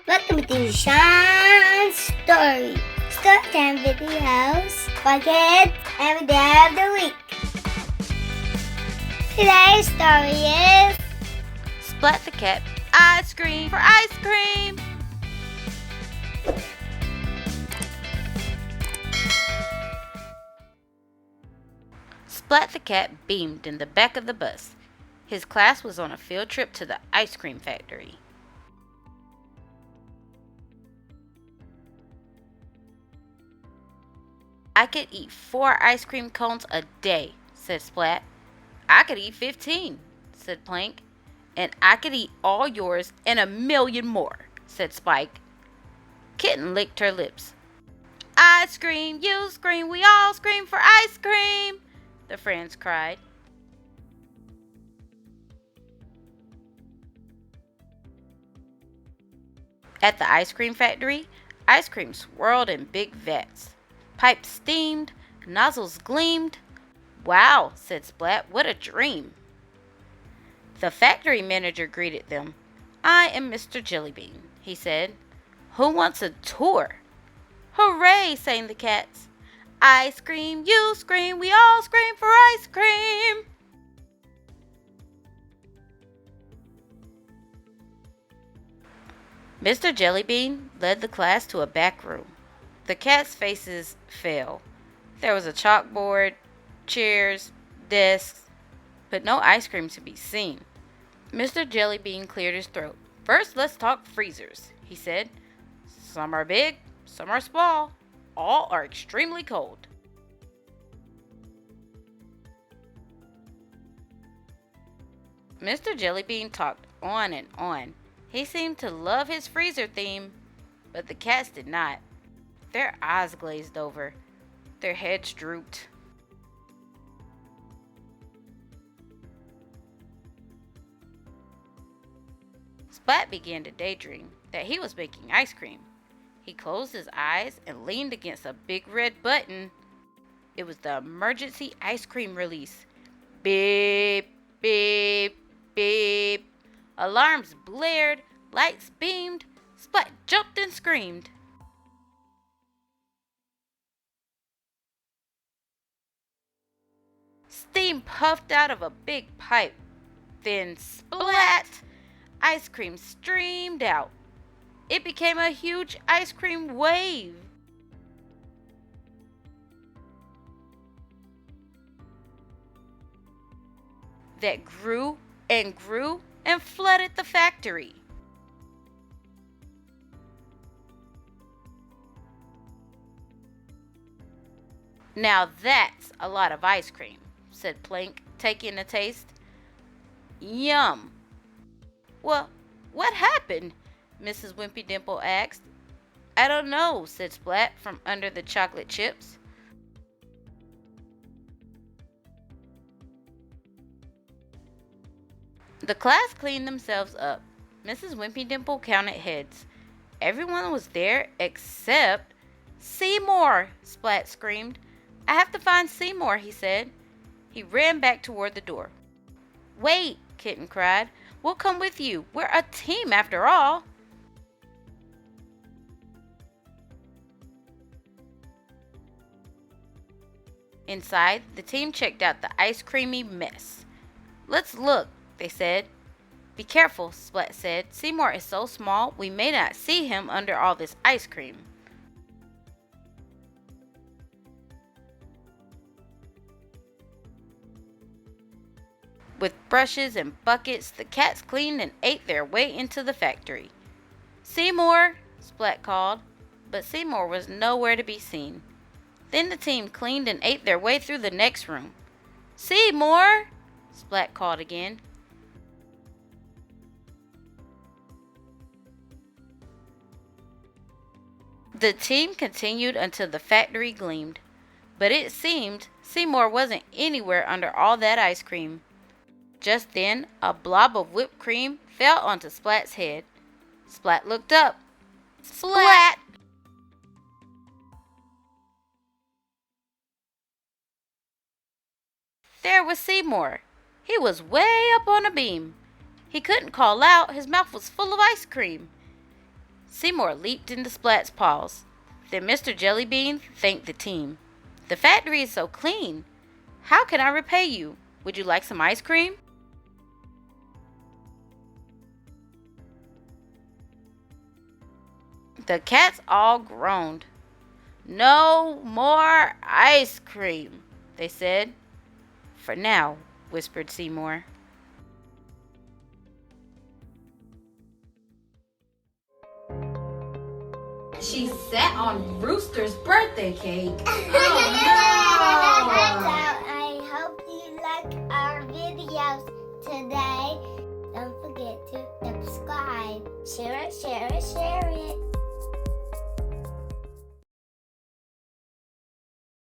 Welcome to Shon's Storytime videos for kids every day of the week. Today's story is Splat the cat, ice cream for ice cream. Splat the cat beamed in the back of the bus. His class was on a field trip to the ice cream factory. I could eat 4 ice cream cones a day, said Splat. I could eat 15, said Plank. And I could eat all yours and 1,000,000 more, said Spike. Kitten licked her lips. I scream, you scream, we all scream for ice cream, the friends cried. At the ice cream factory, ice cream swirled in big vats. Pipes steamed, nozzles gleamed. Wow, said Splat, what a dream. The factory manager greeted them. I am Mr. Jellybean, he said. Who wants a tour? Hooray, sang the cats. Ice cream, you scream, we all scream for ice cream. Mr. Jellybean led the class to a back room. The cats' faces fell. There was a chalkboard, chairs, desks, but no ice cream to be seen. Mr. Jellybean cleared his throat. First, let's talk freezers, he said. Some are big, some are small. All are extremely cold. Mr. Jellybean talked on and on. He seemed to love his freezer theme, but the cats did not. Their eyes glazed over. Their heads drooped. Splat began to daydream that he was making ice cream. He closed his eyes and leaned against a big red button. It was the emergency ice cream release. Beep, beep, beep. Alarms blared, lights beamed. Splat jumped and screamed. Steam puffed out of a big pipe. Then splat! Ice cream streamed out. It became a huge ice cream wave. That grew and flooded the factory. Now that's a lot of ice cream, said Plank, taking a taste. Yum. Well, what happened? Mrs. Wimpy Dimple asked. I don't know, said Splat from under the chocolate chips. The class cleaned themselves up. Mrs. Wimpy Dimple counted heads. Everyone was there except Seymour, Splat screamed. I have to find Seymour, he said. He ran back toward the door. Wait, Kitten cried. We'll come with you. We're a team after all. Inside, the team checked out the ice creamy mess. Let's look, they said. Be careful, Splat said. Seymour is so small, we may not see him under all this ice cream. With brushes and buckets, the cats cleaned and ate their way into the factory. Seymour, Splat called, but Seymour was nowhere to be seen. Then the team cleaned and ate their way through the next room. Seymour, Splat called again. The team continued until the factory gleamed, but it seemed Seymour wasn't anywhere under all that ice cream. Just then, a blob of whipped cream fell onto Splat's head. Splat looked up. Splat! There was Seymour. He was way up on a beam. He couldn't call out. His mouth was full of ice cream. Seymour leaped into Splat's paws. Then Mr. Jellybean thanked the team. "The factory is so clean. How can I repay you? Would you like some ice cream?" The cats all groaned. "No more ice cream," they said. "For now," whispered Seymour. She sat on Rooster's birthday cake. Oh, no!